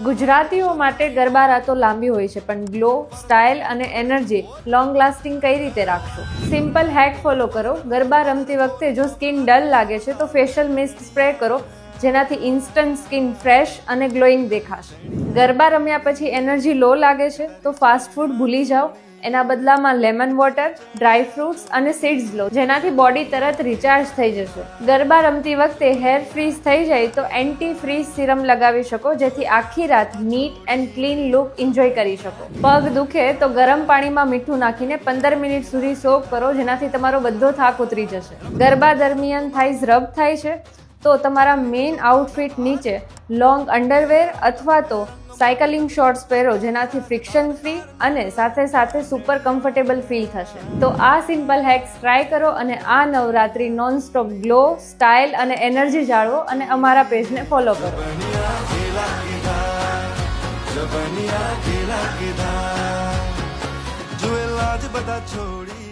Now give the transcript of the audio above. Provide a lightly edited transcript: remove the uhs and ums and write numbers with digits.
ગુજરાતીઓ માટે ગરબા રાતો લાંબી હોય છે, પણ ગ્લો, સ્ટાઇલ અને એનર્જી લોંગ લાસ્ટિંગ કઈ રીતે રાખશો? સિમ્પલ હેક ફોલો કરો. ગરબા રમતી વખતે જો સ્કિન ડલ લાગે છે તો ફેશિયલ મિસ્ટ સ્પ્રે કરો, જેનાથી ઇન્સ્ટન્ટ સ્કિન ફ્રેશ અને ગ્લોઈંગ દેખાશે. ગરબા રમ્યા પછી એનર્જી લો લાગે છે તો ફાસ્ટ ફૂડ ભૂલી જાઓ. એના બદલામાં લેમન વોટર, ડ્રાય ફ્રૂટ્સ અને સીડ્સ લો, જેનાથી બોડી તરત રિચાર્જ થઈ જશે. ગરબા રમતી વખતે હેર ફ્રીઝ થઈ જાય તો એન્ટી ફ્રીઝ સિરમ લગાવી શકો, જેથી આખી રાત neat and clean look enjoy કરી શકો. પગ દુખે તો ગરમ પાણીમાં મીઠું નાખીને 15 મિનિટ સુધી સોક કરો, જેનાથી તમારો બધો થાક ઉતરી જશે. ગરબા દરમિયાન થાઈઝ રબ થાય છે તો તમારા મેઇન આઉટફિટ નીચે લોંગ અંડરવેર અથવા તો સાયકલિંગ શોર્ટ્સ પહેરો, જેનાથી ફ્રિક્શન ફ્રી અને સાથે સુપર કમ્ફર્ટેબલ ફીલ થશે. તો આ સિમ્પલ હેક્સ ટ્રાય કરો અને આ Navratri non stop glow, style અને એનર્જી જાળવો અને અમારા પેજને ફોલો કરો. जो इलाज बता छोड़ी